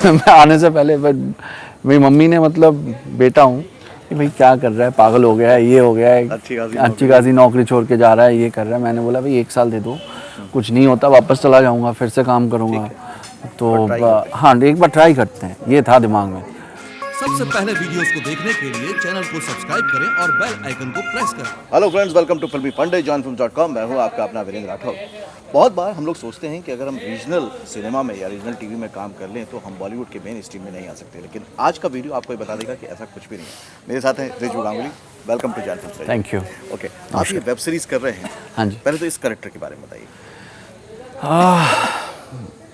मैं आने से पहले मेरी मम्मी ने मतलब बेटा हूँ कि भाई क्या कर रहा है, पागल हो गया है, ये हो गया है, अच्छी खासी नौकरी छोड़ के जा रहा है, ये कर रहा है। मैंने बोला भाई 1 साल दे दो, कुछ नहीं होता, वापस चला जाऊँगा, फिर से काम करूँगा। तो हाँ, एक बार ट्राई करते हैं, ये था दिमाग में। सबसे पहले वीडियोस को देखने के लिए चैनल को सब्सक्राइब करें और बेल आइकन को प्रेस करें। हेलो फ्रेंड्स, वेलकम टू फिल्मी फंडे johnfilms.com। मैं हूं आपका अपना वीरेंद्र राठौर। बहुत बार हम लोग सोचते हैं कि अगर हम रीजनल सिनेमा में या रीजनल टीवी में काम कर लें तो हम बॉलीवुड के मेन स्ट्रीम में नहीं आ सकते, लेकिन आज का वीडियो आपको ये बता देगा कि ऐसा कुछ भी नहीं है। मेरे साथ हैं Riju Ganguly. Welcome to John films. Thank you. Okay, आप ये वेब सीरीज़ कर रहे हैं। हाँ जी। पहले तो इस कैरेक्टर के बारे में बताइए।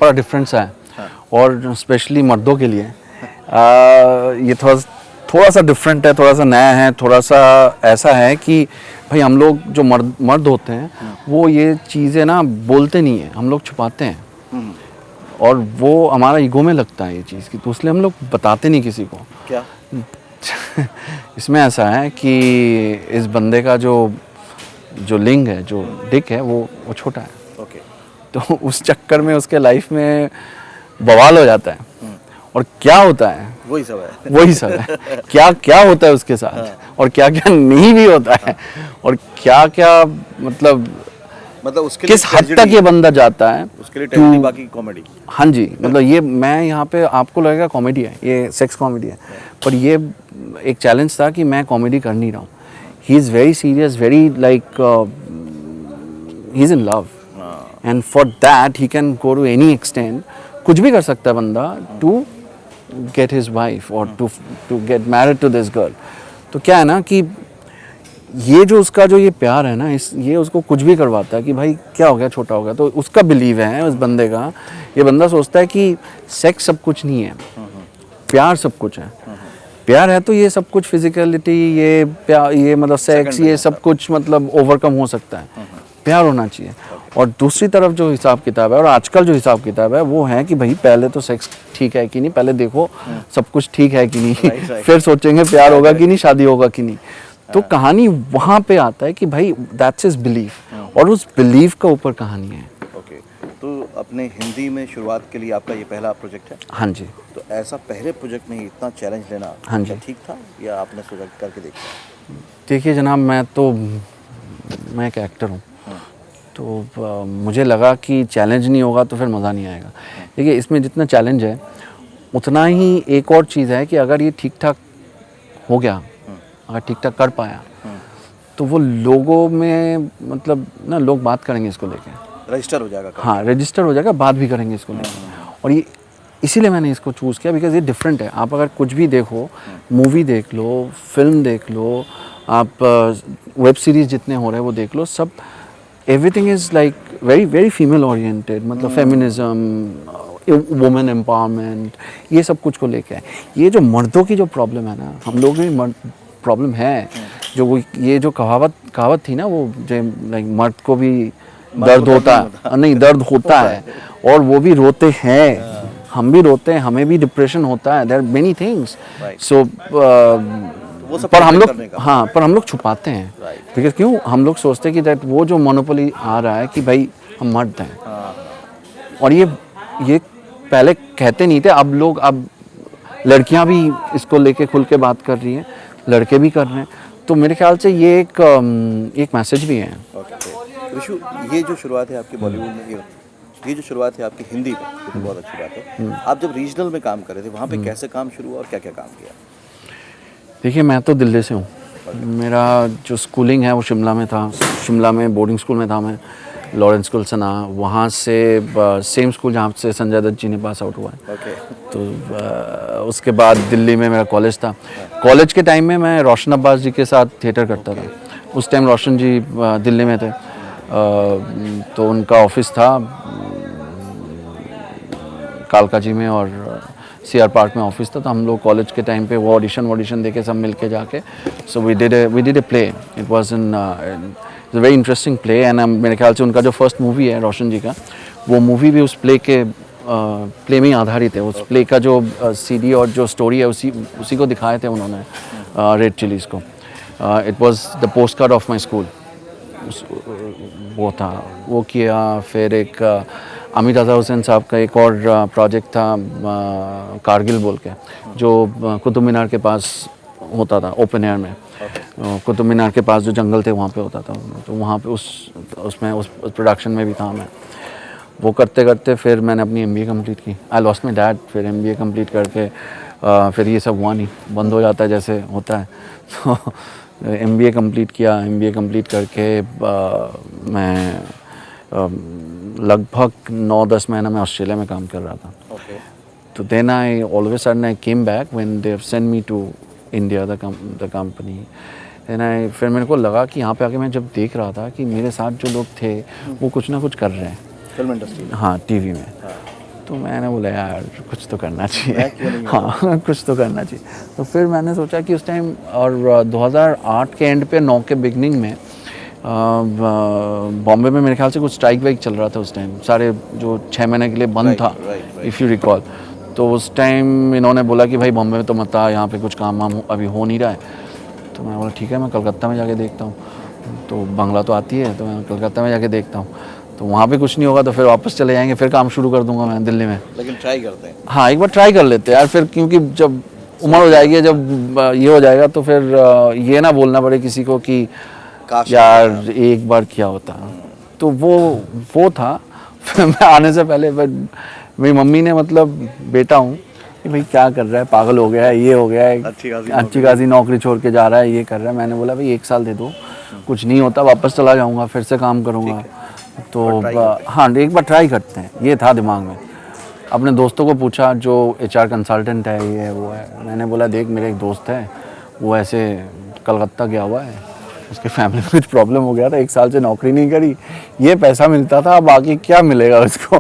बड़ा डिफरेंस है। हाँ। और स्पेशली मर्दों के लिए ये थोड़ा सा डिफरेंट है, थोड़ा सा नया है, थोड़ा सा ऐसा है कि भाई हम लोग जो मर्द होते हैं वो ये चीज़ें ना बोलते नहीं हैं, हम लोग छुपाते हैं। और वो हमारा ईगो में लगता है ये चीज़ की, तो इसलिए हम लोग बताते नहीं किसी को। क्या? इसमें ऐसा है कि इस बंदे का जो लिंग है, जो डिक है, वो छोटा है। ओके। तो उस चक्कर में उसके लाइफ में बवाल हो जाता है। और क्या होता है वही सब है। वही सब है। क्या क्या होता है उसके साथ और क्या क्या नहीं भी होता है और क्या क्या मतलब उसके लिए किस हद तक ये बंदा जाता है उसके लिए ट्रेजेडी, बाकी कॉमेडी। हाँ जी, मतलब ये मैं यहाँ पे आपको लगेगा कॉमेडी है, ये सेक्स कॉमेडी है, पर ये एक चैलेंज था कि मैं कॉमेडी कर नहीं रहा हूँ। He is very serious, very like he is in love, and for that he can go to any extent. कुछ भी कर सकता है बंदा टू गेट हिज वाइफ और to get married to this girl. तो क्या है ना कि ये जो उसका जो ये प्यार है ना, ये उसको कुछ भी करवाता है कि भाई क्या हो गया, छोटा हो गया। तो उसका बिलीव है उस बंदे का, ये बंदा सोचता है कि सेक्स सब कुछ नहीं है, प्यार सब कुछ है। प्यार है तो ये सब कुछ, फिजिकलिटी, ये प्यार, ये मतलब सेक्स, ये सब कुछ मतलब ओवरकम हो सकता है। प्यार होना चाहिए। और दूसरी तरफ जो हिसाब किताब है, और आजकल जो हिसाब किताब है, वो है कि भाई पहले तो सेक्स ठीक है कि नहीं, पहले देखो सब कुछ ठीक है कि नहीं, फिर सोचेंगे प्यार होगा कि नहीं, शादी होगा कि नहीं। तो कहानी वहाँ पे आता है कि भाई दैट्स हिज बिलीफ, और उस बिलीफ का ऊपर कहानी है। ओके, तो अपने हिंदी में शुरुआत के लिए आपका ये पहला प्रोजेक्ट है? हाँ जी। तो ऐसा पहले प्रोजेक्ट में इतना चैलेंज लेना, हाँ जी, क्या ठीक था या आपने सोचा करके देखा? देखिए जनाब, मैं एक एक्टर हूँ, तो मुझे लगा कि चैलेंज नहीं होगा तो फिर मज़ा नहीं आएगा। देखिए इसमें जितना चैलेंज है उतना ही एक और चीज़ है कि अगर ये ठीक ठाक हो गया, अगर ठीक ठाक कर पाया, तो वो लोगों में मतलब ना, लोग बात करेंगे इसको लेके, रजिस्टर हो जाएगा। हाँ, रजिस्टर हो जाएगा, बात भी करेंगे इसको लेके। और ये इसीलिए मैंने इसको चूज़ किया, बिकॉज ये डिफरेंट है। आप अगर कुछ भी देखो, मूवी देख लो, फिल्म देख लो, आप वेब सीरीज़ जितने हो रहे हैं वो देख लो, सब everything is like very very female oriented, मतलब फेमिनिज्म, वुमेन एम्पावरमेंट, ये सब कुछ को लेके है। ये जो मर्दों की जो प्रॉब्लम है ना, हम लोग में प्रॉब्लम है, जो वो ये जो कहावत थी ना, वो जो लाइक मर्द को भी दर्द होता है, नहीं दर्द होता है, और वो भी रोते हैं, हम भी रोते हैं, हमें भी डिप्रेशन होता है, देयर आर मेनी थिंग्स। सो पर हम लोग छुपाते हैं, बिकॉज क्यों, हम लोग सोचते हैं कि दैट वो जो मोनोपोली आ रहा है कि भाई हम मर्द हैं। और ये पहले कहते नहीं थे, अब लड़कियां भी इसको लेके खुल के बात कर रही हैं, लड़के भी कर रहे हैं। तो मेरे ख्याल से ये एक मैसेज भी है। विशु, ये जो शुरुआत है आपकी बॉलीवुड में, ये जो शुरुआत है आपकी हिंदी में, ये तो बहुत अच्छी बात है। आप जब रीजनल में काम कर रहे थे, वहाँ पे कैसे काम शुरू हुआ और क्या क्या काम किया? देखिए मैं तो दिल्ली से हूँ, मेरा जो स्कूलिंग है वो शिमला में था। शिमला में बोर्डिंग स्कूल में था मैं, लॉरेंस स्कूल सना, वहाँ से सेम स्कूल जहाँ से संजय दत्त जी ने पास आउट हुआ है। तो उसके बाद दिल्ली में मेरा कॉलेज था। कॉलेज के टाइम में मैं रोशन अब्बास जी के साथ थिएटर करता था। उस टाइम रोशन जी दिल्ली में थे, तो उनका ऑफिस था कालका जी में और CR पार्क में ऑफिस था। तो हम लोग कॉलेज के टाइम पे वो ऑडिशन देके सब मिल के जाके, so we did a play. It was very interesting play, and मेरे ख्याल से उनका जो फर्स्ट मूवी है रोशन जी का, वो मूवी भी उस प्ले में ही आधारित है। उस प्ले का जो CD और जो स्टोरी है उसी को दिखाए थे उन्होंने, रेड चिलीज़ को। It was the post card of my school, वो था, वो किया। फिर एक अमीर रज़ा हुसैन साहब का एक और प्रोजेक्ट था कारगिल बोल के, जो कुतुब मीनार के पास होता था ओपन एयर में। कुतुब मीनार के पास जो जंगल थे वहाँ पे होता था, तो वहाँ पे उस प्रोडक्शन में भी था मैं। वो करते करते फिर मैंने अपनी MBA कंप्लीट की। आई लॉस्ट माई डैड, फिर MBA कंप्लीट करके फिर ये सब हुआ नहीं, बंद हो जाता है जैसे होता है। तो MBA कंप्लीट किया। MBA कंप्लीट करके मैं लगभग 9-10 महीना मैं ऑस्ट्रेलिया में काम कर रहा था। तो then I always sudden I came back when they have send me to India the company. Then फिर मेरे को लगा कि यहाँ पे आके मैं जब देख रहा था कि मेरे साथ जो लोग थे वो कुछ ना कुछ कर रहे हैं फिल्म इंडस्ट्री में। हाँ, टीवी में। तो मैंने बोला यार कुछ तो करना चाहिए, हाँ कुछ तो करना चाहिए। तो फिर मैंने सोचा कि उस टाइम, और 2008 के एंड पे 9 के बिगनिंग में बॉम्बे में मेरे ख्याल से कुछ स्ट्राइक वाइक चल रहा था उस टाइम, सारे जो 6 महीने के लिए बंद था, इफ़ यू रिकॉल। तो उस टाइम इन्होंने बोला कि भाई बॉम्बे में तो मत आ, यहाँ पे कुछ काम वाम अभी हो नहीं रहा है। तो मैं बोला ठीक है, मैं कलकत्ता में जाके देखता हूँ। तो बांग्ला तो आती है, तो मैं कलकत्ता में जाके देखता हूँ। तो वहाँ पे कुछ नहीं होगा तो फिर वापस चले जाएंगे, फिर काम शुरू कर दूंगा मैं दिल्ली में। लेकिन ट्राई करते हैं। हाँ, एक बार ट्राई कर लेते हैं यार, फिर क्योंकि जब उम्र हो जाएगी, जब ये हो जाएगा तो फिर ये ना बोलना पड़े किसी को कि यार एक बार क्या होता। तो वो था। फिर मैं आने से पहले मेरी मम्मी ने, मतलब बेटा हूँ कि भाई क्या कर रहा है, पागल हो गया है, ये हो गया है, अच्छी खासी नौकरी छोड़ के जा रहा है, ये कर रहा है। मैंने बोला भाई 1 साल दे दो, कुछ नहीं होता वापस चला जाऊँगा, फिर से काम करूँगा। तो हाँ, एक बार ट्राई करते हैं, ये था दिमाग में। अपने दोस्तों को पूछा जो HR कंसल्टेंट है, ये है वो है। मैंने बोला देख मेरे एक दोस्त है, वो ऐसे कलकत्ता गया हुआ है, उसके फैमिली में कुछ प्रॉब्लम हो गया था, 1 साल से नौकरी नहीं करी, ये पैसा मिलता था, बाकी क्या मिलेगा उसको।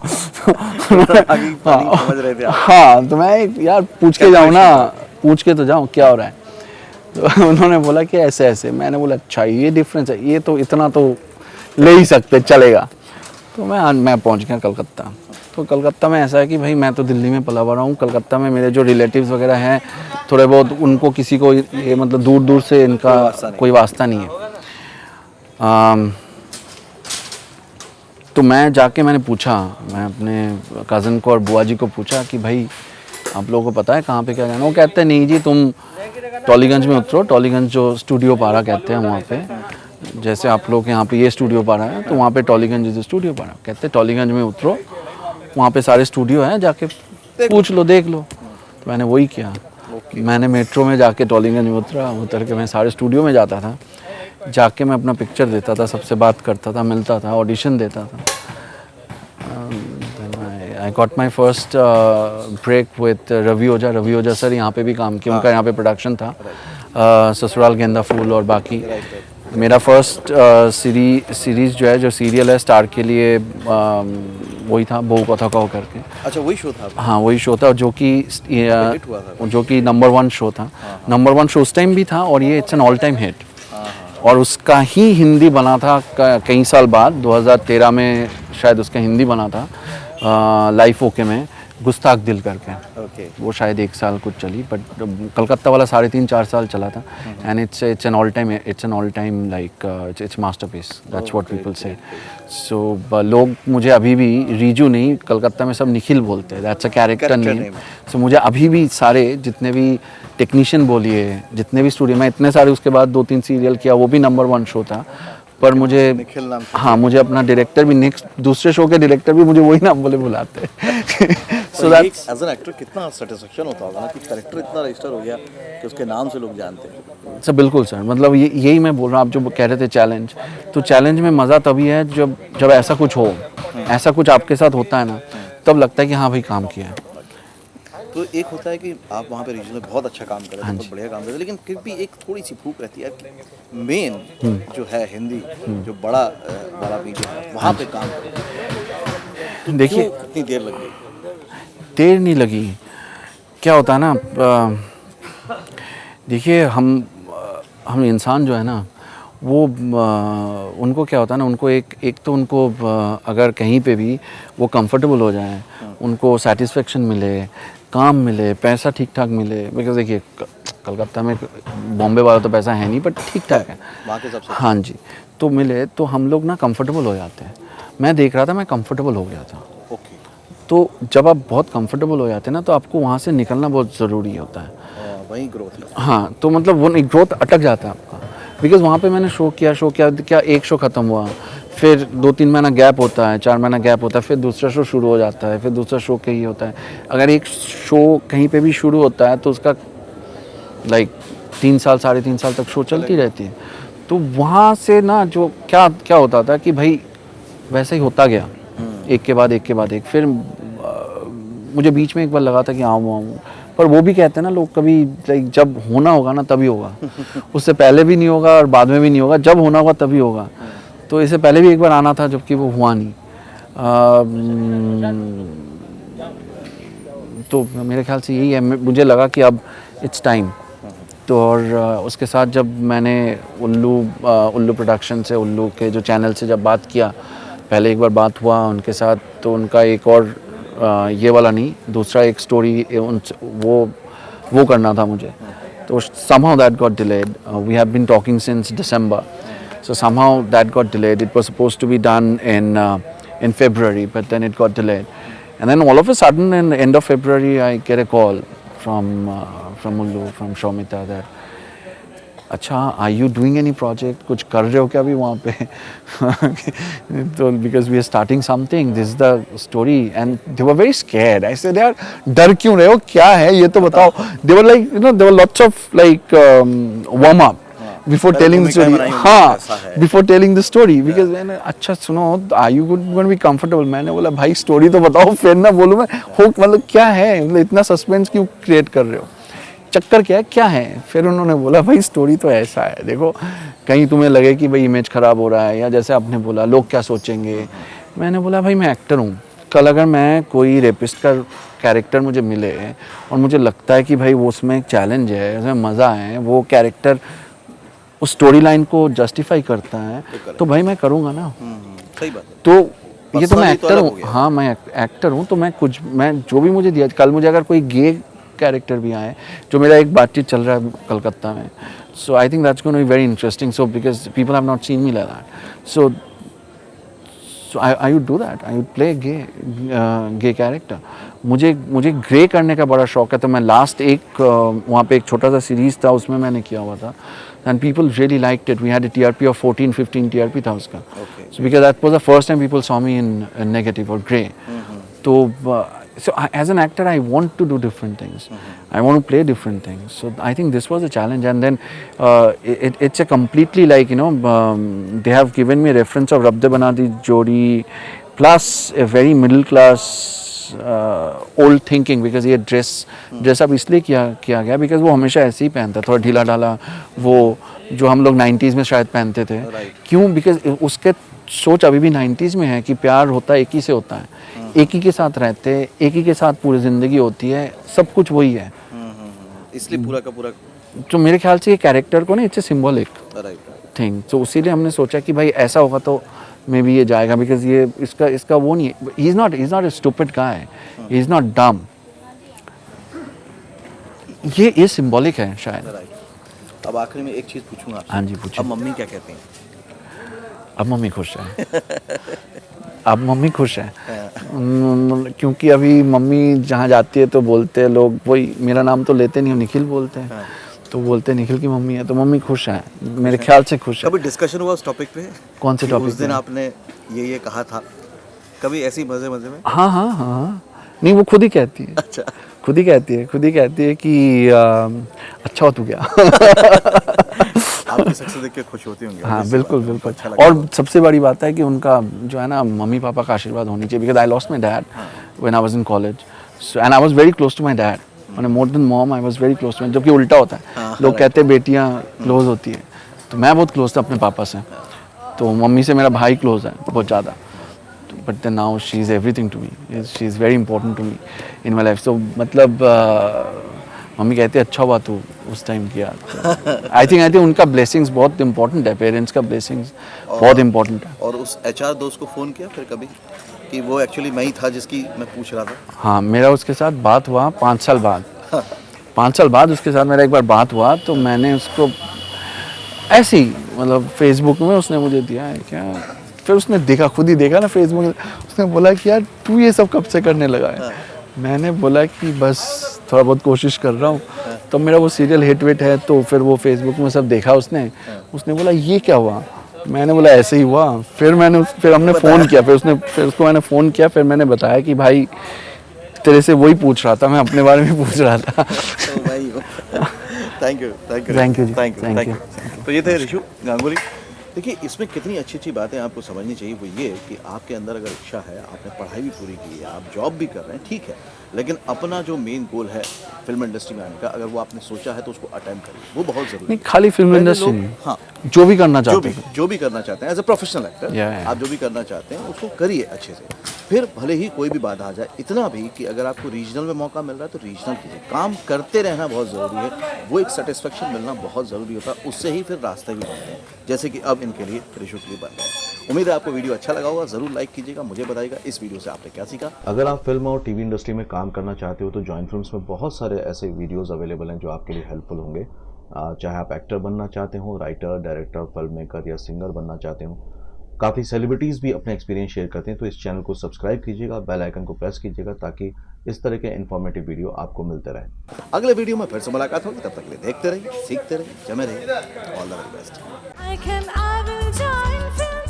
हाँ, तो मैं यार पूछ के जाऊँ ना, पूछ के तो जाऊँ क्या हो रहा है। तो उन्होंने बोला कि ऐसे ऐसे। मैंने बोला अच्छा ये डिफरेंस है, ये तो इतना तो ले ही सकते, चलेगा। तो मैं पहुंच गया कलकत्ता। तो कलकत्ता में ऐसा है कि भाई मैं तो दिल्ली में पला बड़ा हूँ, कलकत्ता में मेरे जो रिलेटिव्स वगैरह हैं थोड़े बहुत, उनको किसी को ये मतलब दूर दूर से इनका कोई वास्ता नहीं है। तो मैं जाके मैंने पूछा, मैं अपने कज़न को और बुआ जी को पूछा कि भाई आप लोगों को पता है कहाँ पे क्या करना। वो कहते हैं नहीं जी, तुम टॉलीगंज में उतरो, टॉलीगंज जो स्टूडियो पारा कहते हैं वहाँ पे, जैसे आप लोग यहाँ पे ये स्टूडियो पारा है, तो वहाँ पे टॉलीगंज जो स्टूडियो पारा कहते हैं, टॉलीगंज में उतरो, वहाँ पे सारे स्टूडियो हैं, जाके पूछ लो, देख लो। तो मैंने वही किया। मैंने मेट्रो में जाके टॉलीगंज में उतर के मैं सारे स्टूडियो में जाता था, जाके मैं अपना पिक्चर देता था, सबसे बात करता था, मिलता था, ऑडिशन देता था। I got my first break with Ravi Ojha sir, यहाँ पे भी काम किया, उनका यहाँ पे प्रोडक्शन था, ससुराल गेंदा फूल और बाकी। मेरा फर्स्ट सीरीज़ जो है, जो सीरियल है स्टार के लिए, वही था बहू कथा कहो करके। अच्छा, वही शो था? हाँ, वही शो था, जो कि नंबर 1 शो था। नंबर 1 शो उस टाइम भी था, और ये it's an all time hit. और उसका ही हिंदी बना था कई साल बाद, 2013 में शायद उसका हिंदी बना था, लाइफ ओके में, गुस्ताख दिल करके। वो शायद 1 साल कुछ चली, बट कलकत्ता वाला 3.5-4 साल चला था। And it's an all time like it's masterpiece, that's what people से। सो लोग मुझे अभी भी रीजू नहीं, कलकत्ता में सब निखिल बोलते हैं, दैट्स अ कैरेक्टर नेम। सो मुझे अभी भी सारे जितने भी टेक्नीशियन बोलिए, जितने भी स्टूडियो, मैं इतने सारे, उसके बाद 2-3 सीरियल किया, वो भी नंबर 1 शो था, पर मुझे हाँ, मुझे अपना डायरेक्टर भी, नेक्स्ट दूसरे शो के डायरेक्टर भी मुझे वही नाम बोले बुलाते हैं। So that's as an actor कितना सेटिस्फेक्शन होता होगा ना कि कैरेक्टर इतना रजिस्टर हो गया कि उसके नाम से लोग जानते हैं। सर बिल्कुल सर, मतलब यही मैं बोल रहा हूँ। आप जो कह रहे थे चैलेंज, तो चैलेंज में मज़ा तभी है जब ऐसा कुछ हो, ऐसा कुछ आपके साथ होता है ना, तब लगता है कि हाँ भाई काम किया है। तो एक होता है कि आप वहाँ पे रीजनल बहुत अच्छा काम कर रहे हैं, बहुत बढ़िया काम कर रहे हैं, लेकिन फिर भी एक थोड़ी सी भूख रहती है कि मेन जो है हिंदी, जो बड़ा वाला मीडिया है, वहाँ पे काम करें। देखिए कितनी देर लग गई? देर नहीं लगी। क्या होता है ना, देखिए हम इंसान जो है ना, वो उनको क्या होता है ना, उनको एक तो उनको अगर कहीं पे भी वो कंफर्टेबल हो जाए, उनको सेटिस्फेक्शन मिले, काम मिले, पैसा ठीक ठाक मिले। बिकॉज देखिए कलकत्ता में, बॉम्बे वाला तो पैसा है नहीं, बट ठीक ठाक है वहाँ के सबसे। हाँ जी, तो मिले तो हम लोग ना कंफर्टेबल हो जाते हैं। मैं देख रहा था, मैं कंफर्टेबल हो गया था। तो जब आप बहुत कंफर्टेबल हो जाते हैं ना तो आपको वहाँ से निकलना बहुत ज़रूरी होता है। वहीं ग्रोथ है। हाँ, तो मतलब वो ग्रोथ अटक जाता है आपका, बिकॉज़ वहाँ पे मैंने शो किया क्या एक शो ख़त्म हुआ, फिर 2-3 महीना गैप होता है, 4 महीना गैप होता है, फिर दूसरा शो शुरू हो जाता है, फिर दूसरा शो कहीं होता है। अगर एक शो कहीं पे भी शुरू होता है तो उसका लाइक 3 साल 3.5 साल तक शो चलती रहती है। तो वहाँ से ना जो क्या होता था कि भाई वैसे ही होता गया, एक के बाद एक। फिर मुझे बीच में एक बार लगा था कि आऊँ, पर वो भी कहते हैं ना लोग कभी लाइक जब होना होगा ना तभी होगा, उससे पहले भी नहीं होगा और बाद में भी नहीं होगा, जब होना होगा तभी होगा। तो इससे पहले भी एक बार आना था जबकि वो हुआ नहीं। तो मेरे ख्याल से यही है, मुझे लगा कि अब इट्स टाइम। तो और उसके साथ जब मैंने उल्लू प्रोडक्शन से, उल्लू के जो चैनल से जब बात किया, पहले एक बार बात हुआ उनके साथ, तो उनका एक और ये वाला नहीं, दूसरा एक स्टोरी वो करना था मुझे। तो somehow that got delayed. We have been talking since December, so somehow that got delayed. It was supposed to be done in February, but then it got delayed. And then all of a sudden, in the end of February, I get a call from Ullu, from Shomita, that अच्छा, are you doing any project? कुछ कर रहे हो क्या अभी वहाँ पे? तो because we are starting something, this is the story, and they were very scared. I said यार डर क्यों रहे हो, क्या है ये तो बताओ. They were like, you know, there were lots of like warm up before telling the story. हाँ, before telling the story, because मैंने अच्छा सुनो, are you going to be comfortable? मैंने बोला भाई स्टोरी तो बताओ, फिर ना बोलूँ मैं हो मतलब क्या है, मतलब इतना सस्पेंस क्यों क्रिएट कर रहे हो, चक्कर क्या है। फिर उन्होंने बोला भाई स्टोरी तो ऐसा है, देखो कहीं तुम्हें लगे कि भाई इमेज ख़राब हो रहा है, या जैसे आपने बोला लोग क्या सोचेंगे। मैंने बोला भाई मैं एक्टर हूँ, कल अगर मैं कोई रेपिस्ट का कैरेक्टर मुझे मिले और मुझे लगता है कि भाई वो उसमें एक चैलेंज है, उसमें मज़ा है, वो कैरेक्टर उस स्टोरी लाइन को जस्टिफाई करता है, तो भाई मैं करूँगा ना। सही बात है। तो ये तो मैं एक्टर हूँ, हाँ मैं एक्टर हूँ, तो मैं जो भी मुझे दिया, कल मुझे अगर कोई गे कैरेक्टर भी आए, जो मेरा एक बातचीत चल रहा है कलकत्ता में, so I think that's going to be very interesting, so because people have not seen me like that, so I would do that, I would play gay character. मुझे ग्रे करने का बड़ा शौक है, तो मैं लास्ट वहाँ पे एक छोटा सा सीरीज़ था, उसमें मैंने किया हुआ था, and people really liked it. We had a TRP of 14-15 TRP था उसका, so because that was the first time people saw me in negative और ग्रे। तो so as an actor, I want to do different things. I want to play different things. So I think this was a challenge, and then it's a completely like, you know, they have given me a reference of Rab de Bana Di Jodi plus a very middle class old thinking, because ये dress up इसलिए किया गया because वो हमेशा ऐसे ही पहनता, थोड़ा ढीला ढाला, वो जो हम लोग 90s में शायद पहनते थे। क्यों? बिकॉज उसके सोच अभी भी 90s में है कि प्यार होता है एक ही से होता है, एक ही के साथ रहते हैं, एक ही के साथ पूरी ज़िंदगी होती है, सब कुछ वही है। इसलिए पूरा का पूरा तो मेरे ख्याल से ये कैरेक्टर को ना इट्स ए सिम्बॉलिक थिंग, तो इसीलिए हमने सोचा कि भाई ऐसा होगा तो मे बी ये जाएगा, बिकॉज ये इसका वो नहीं है, he is not a stupid guy, he is not डम, ये सिम्बॉलिक है शायद। अब आखिरी में एक चीज़ पूछूंगा। हाँ जी पूछिए। अब मम्मी क्या कहती हैं? अब मम्मी खुश है। अब मम्मी खुश है, क्योंकि अभी मम्मी जहाँ जाती है तो बोलते हैं लोग, वही मेरा नाम तो लेते नहीं, निखिल बोलते हैं, तो बोलते हैं निखिल की मम्मी है, तो मम्मी खुश है, मेरे ख्याल से खुश है। कभी डिस्कशन हुआ उस टॉपिक पे? कौन से टॉपिक? उस दिन आपने ये कहा था, कभी ऐसी मजे में? हाँ, नहीं वो खुद ही कहती है। अच्छा, खुद ही कहती है कि अच्छा हो तू क्या। आपकी सक्सेस देख के खुश होती होंगी। हाँ बिल्कुल। अच्छा और सबसे बड़ी बात है कि उनका जो है ना, मम्मी पापा का आशीर्वाद होनी चाहिए, because I lost my dad when I was in college, and I was very close to my dad, मैंने more than mom I was very close to, जबकि उल्टा होता है, लोग कहते हैं बेटियाँ क्लोज होती है, तो मैं बहुत क्लोज था अपने पापा से, तो मम्मी से मेरा भाई क्लोज है बहुत ज़्यादा, but then now she is everything to me, she is very important to me in my life. So मतलब मम्मी कहते अच्छा हुआ तू उस टाइम किया। आई थिंक उनका ब्लेसिंग्स बहुत इंपॉर्टेंट है, पेरेंट्स का ब्लेसिंग्स बहुत इंपॉर्टेंट है। और उस HR दोस्त को फ़ोन किया फिर कभी कि वो एक्चुअली मैं ही था जिसकी मैं पूछ रहा था? हाँ, मेरा उसके साथ बात हुआ 5 साल बाद। 5 साल बाद उसके साथ मेरा एक बार बात हुआ, तो मैंने उसको ऐसे ही मतलब फेसबुक में उसने मुझे दिया है क्या फिर उसने देखा, खुद ही देखा ना फेसबुक में, उसने बोला कि यार तू ये सब कब से करने लगा है। मैंने बोला कि बस थोड़ा बहुत कोशिश कर रहा हूँ। तो मेरा वो सीरियल हिट विट है, तो फिर वो फेसबुक में सब देखा उसने बोला ये क्या हुआ। मैंने बोला ऐसे ही हुआ। फिर हमने फ़ोन किया, फिर उसको मैंने फ़ोन किया, फिर मैंने बताया कि भाई तेरे से वही पूछ रहा था, मैं अपने बारे में पूछ रहा था। थैंक यू Thank you जी, thank you. तो ये थे ऋषु गांगुली। देखिए इसमें कितनी अच्छी अच्छी बातें आपको समझनी चाहिए, वो ये कि आपके अंदर अगर इच्छा है, आपने पढ़ाई भी पूरी की है, आप जॉब भी कर रहे हैं, ठीक है, लेकिन अपना जो मेन गोल है फिल्म इंडस्ट्री में आने का, अगर वो आपने सोचा है तो उसको अटेम्प्ट करिए, वो बहुत जरूरी नहीं है। खाली फिल्म पहले इंडस्ट्री लोग- नहीं, हाँ, जो भी करना चाहते हैं। जो भी करना चाहते हैं as a professional actor, Yeah. आप जो भी करना चाहते हैं उसको करिए अच्छे से। फिर भले ही कोई भी बाधा आ जाए, इतना भी कि अगर आपको रीजनल में मौका मिल रहा है तो रीजनल कीजिए। काम करते रहना बहुत ज़रूरी है, वो एक सेटिस्फेक्शन मिलना बहुत ज़रूरी होता है, उससे ही फिर रास्ते भी बनते हैं, जैसे कि अब इनके लिए ऋषु के लिए बन गए। उम्मीद है आपको वीडियो अच्छा लगा होगा, ज़रूर लाइक कीजिएगा, मुझे बताइएगा इस वीडियो से आपने क्या सीखा। अगर आप फिल्म और टीवी इंडस्ट्री में काम करना चाहते हो तो जॉइंट फिल्म्स में बहुत सारे ऐसे वीडियोज़ अवेलेबल हैं जो आपके लिए हेल्पफुल होंगे। चाहे आप एक्टर बनना चाहते हो, राइटर, डायरेक्टर, फिल्म मेकर या सिंगर बनना चाहते हो। काफ़ी सेलिब्रिटीज़ भी अपने एक्सपीरियंस शेयर करते हैं, तो इस चैनल को सब्सक्राइब कीजिएगा, बेल आइकन को प्रेस कीजिएगा ताकि इस तरह के इन्फॉर्मेटिव वीडियो आपको मिलते रहें। अगले वीडियो में फिर से मुलाकात होगी, तब तक के लिए देखते रहिए, सीखते रहिए, जमे रहिए। All the very best. I will join film